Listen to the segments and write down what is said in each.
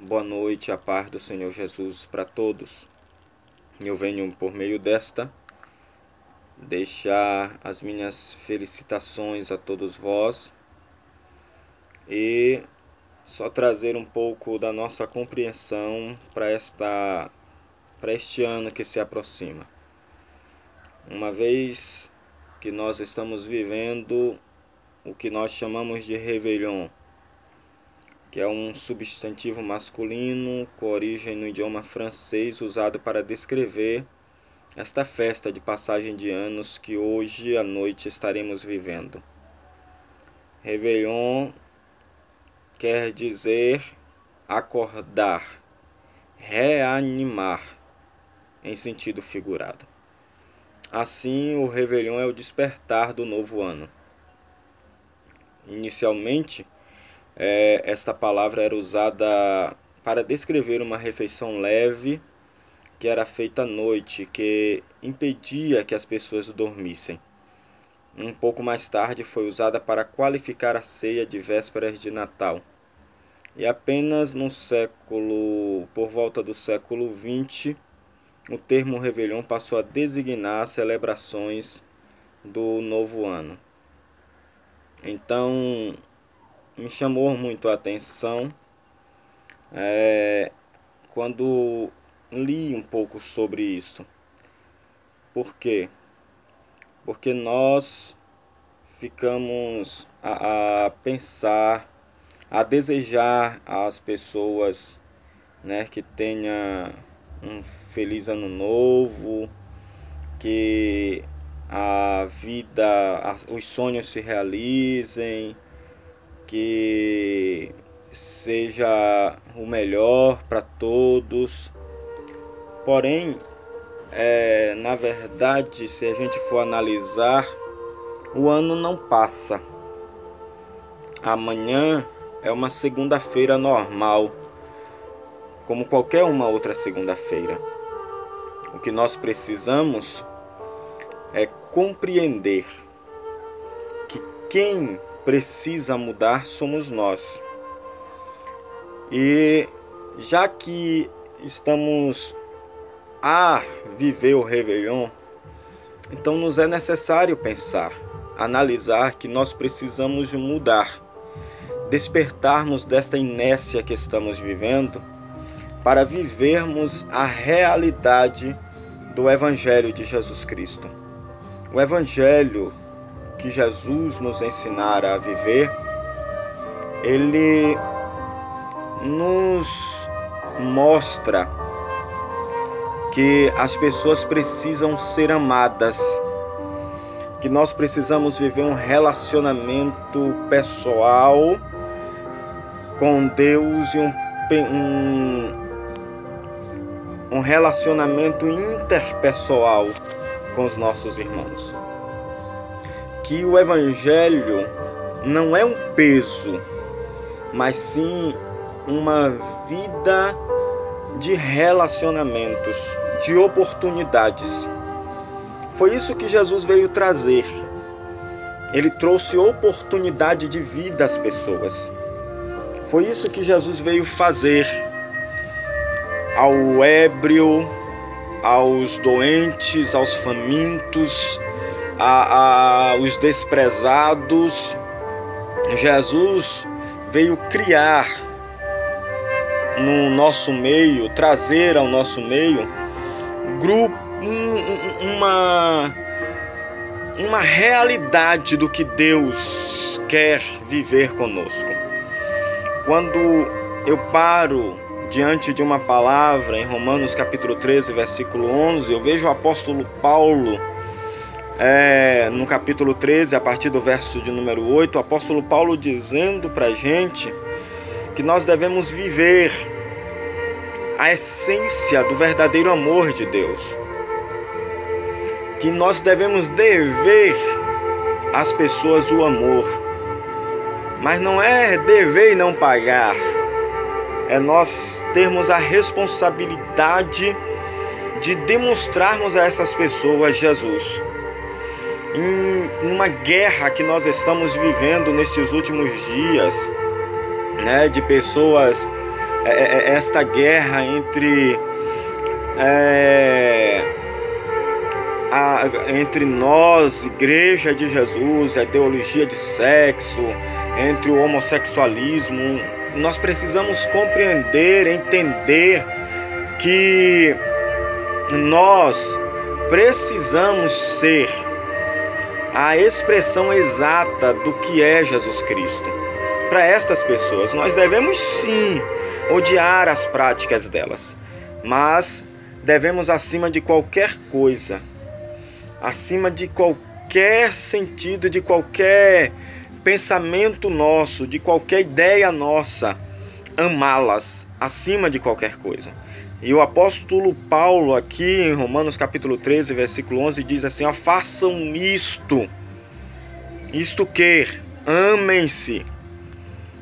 Boa noite, a paz do Senhor Jesus para todos. Eu venho por meio desta deixar as minhas felicitações a todos vós e só trazer um pouco da nossa compreensão para este ano que se aproxima. Uma vez que nós estamos vivendo o que nós chamamos de Réveillon, que é um substantivo masculino com origem no idioma francês usado para descrever esta festa de passagem de anos que hoje à noite estaremos vivendo. Réveillon quer dizer acordar, reanimar, em sentido figurado. Assim, o Réveillon é o despertar do novo ano. Inicialmente, esta palavra era usada para descrever uma refeição leve que era feita à noite, que impedia que as pessoas dormissem. Um pouco mais tarde foi usada para qualificar a ceia de vésperas de Natal. E apenas por volta do século XX, o termo Réveillon passou a designar celebrações do novo ano. Então, me chamou muito a atenção quando li um pouco sobre isso. Por quê? Porque nós ficamos a pensar, a desejar às pessoas, né, que tenha um feliz ano novo, que a vida, os sonhos se realizem, que seja o melhor para todos. Porém, na verdade, se a gente for analisar, o ano não passa. Amanhã é uma segunda-feira normal, como qualquer uma outra segunda-feira. O que nós precisamos é compreender que quem precisa mudar somos nós. E já que estamos a viver o Réveillon, então nos é necessário pensar, analisar que nós precisamos mudar, despertarmos desta inércia que estamos vivendo para vivermos a realidade do Evangelho de Jesus Cristo. O Evangelho que Jesus nos ensinara a viver, ele nos mostra que as pessoas precisam ser amadas, que nós precisamos viver um relacionamento pessoal com Deus e um relacionamento interpessoal com os nossos irmãos. Que o Evangelho não é um peso, mas sim uma vida de relacionamentos, de oportunidades. Foi isso que Jesus veio trazer. Ele trouxe oportunidade de vida às pessoas. Foi isso que Jesus veio fazer ao ébrio, aos doentes, aos famintos, aos desprezados. Jesus veio criar no nosso meio, trazer ao nosso meio uma realidade do que Deus quer viver conosco. Quando eu paro diante de uma palavra em Romanos capítulo 13, versículo 11, eu vejo o apóstolo Paulo, no capítulo 13, a partir do verso de número 8, o apóstolo Paulo dizendo para a gente que nós devemos viver a essência do verdadeiro amor de Deus, que nós devemos dever às pessoas o amor, mas não é dever e não pagar, é nós termos a responsabilidade de demonstrarmos a essas pessoas Jesus. Em uma guerra que nós estamos vivendo nestes últimos dias, né, de pessoas esta guerra entre nós, Igreja de Jesus, a ideologia de sexo, entre o homossexualismo. Nós precisamos compreender, entender que nós precisamos ser a expressão exata do que é Jesus Cristo. Para estas pessoas, nós devemos sim odiar as práticas delas, mas devemos, acima de qualquer coisa, acima de qualquer sentido, de qualquer pensamento nosso, de qualquer ideia nossa, amá-las acima de qualquer coisa. E o apóstolo Paulo aqui em Romanos capítulo 13, versículo 11 diz assim, ó, façam isto que amem-se,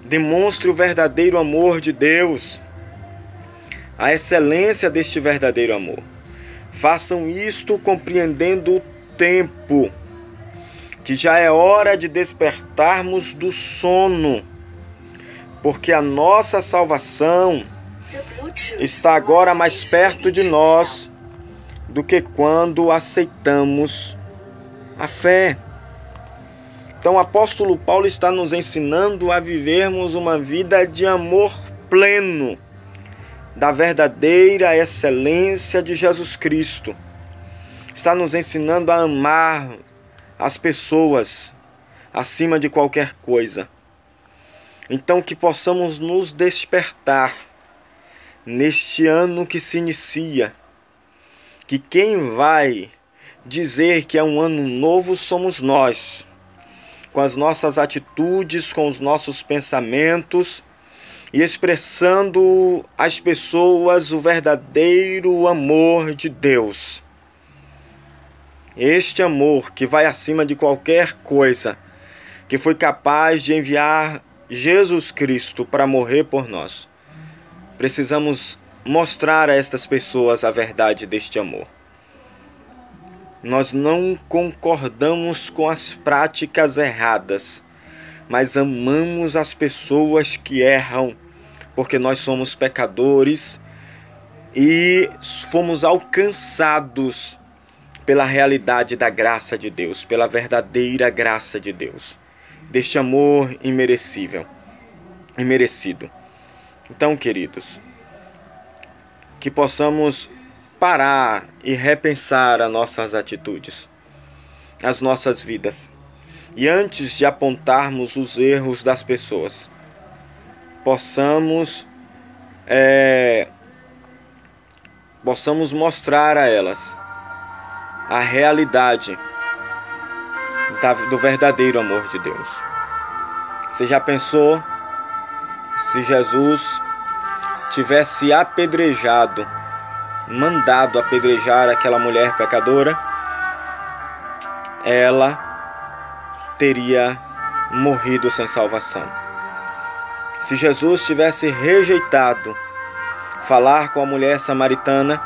demonstre o verdadeiro amor de Deus, a excelência deste verdadeiro amor. Façam isto compreendendo o tempo, que já é hora de despertarmos do sono, porque a nossa salvação está agora mais perto de nós do que quando aceitamos a fé. Então o apóstolo Paulo está nos ensinando a vivermos uma vida de amor pleno, da verdadeira excelência de Jesus Cristo. Está nos ensinando a amar as pessoas acima de qualquer coisa. Então que possamos nos despertar neste ano que se inicia, que quem vai dizer que é um ano novo somos nós, com as nossas atitudes, com os nossos pensamentos, e expressando às pessoas o verdadeiro amor de Deus. Este amor que vai acima de qualquer coisa, que foi capaz de enviar Jesus Cristo para morrer por nós. Precisamos mostrar a estas pessoas a verdade deste amor. Nós não concordamos com as práticas erradas, mas amamos as pessoas que erram, porque nós somos pecadores e fomos alcançados pela realidade da graça de Deus, pela verdadeira graça de Deus, deste amor imerecido. Então, queridos, que possamos parar e repensar as nossas atitudes, as nossas vidas. E antes de apontarmos os erros das pessoas, possamos mostrar a elas a realidade do verdadeiro amor de Deus. Você já pensou se Jesus tivesse apedrejado, mandado apedrejar aquela mulher pecadora? Ela teria morrido sem salvação. Se Jesus tivesse rejeitado falar com a mulher samaritana,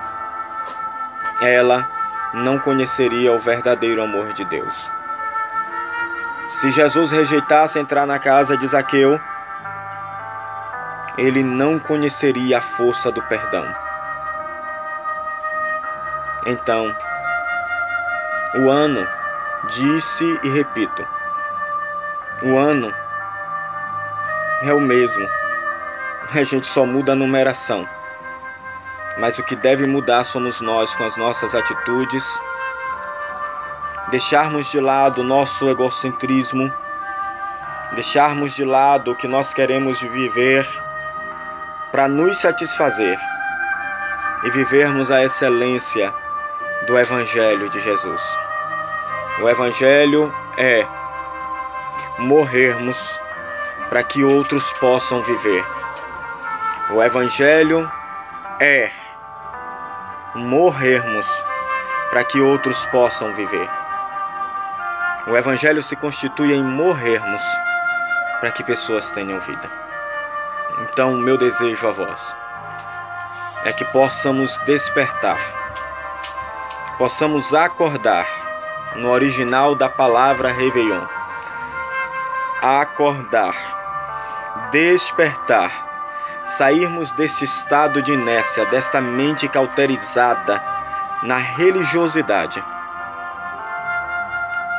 ela não conheceria o verdadeiro amor de Deus. Se Jesus rejeitasse entrar na casa de Zaqueu, ele não conheceria a força do perdão. Então, o ano, disse e repito, o ano é o mesmo. A gente só muda a numeração. Mas o que deve mudar somos nós, com as nossas atitudes. Deixarmos de lado o nosso egocentrismo. Deixarmos de lado o que nós queremos viver para nos satisfazer. E vivermos a excelência do Evangelho de Jesus. O Evangelho é morrermos para que outros possam viver. O Evangelho é morrermos para que outros possam viver. O Evangelho se constitui em morrermos para que pessoas tenham vida. Então, o meu desejo a vós é que possamos despertar, possamos acordar, no original da palavra Réveillon, acordar, despertar, sairmos deste estado de inércia, desta mente cauterizada na religiosidade,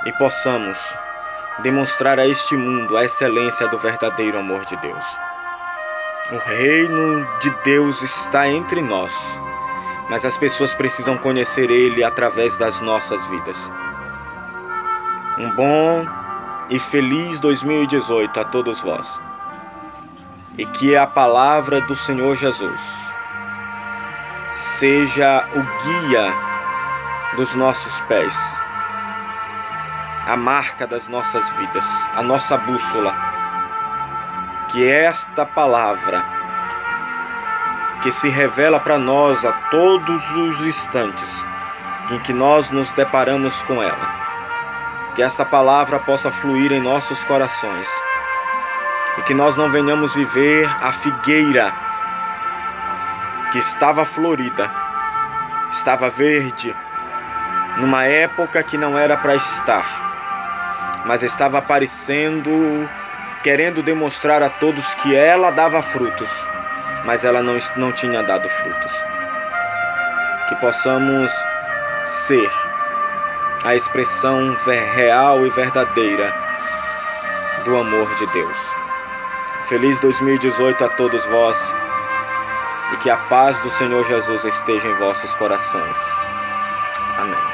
e possamos demonstrar a este mundo a excelência do verdadeiro amor de Deus. O reino de Deus está entre nós, mas as pessoas precisam conhecer Ele através das nossas vidas. Um bom e feliz 2018 a todos vós, e que a palavra do Senhor Jesus seja o guia dos nossos pés, a marca das nossas vidas, a nossa bússola. Que esta palavra, que se revela para nós a todos os instantes em que nós nos deparamos com ela, que esta palavra possa fluir em nossos corações, e que nós não venhamos viver a figueira que estava florida, estava verde, numa época que não era para estar, mas estava aparecendo, querendo demonstrar a todos que ela dava frutos, mas ela não tinha dado frutos. Que possamos ser a expressão real e verdadeira do amor de Deus. Feliz 2018 a todos vós, e que a paz do Senhor Jesus esteja em vossos corações. Amém.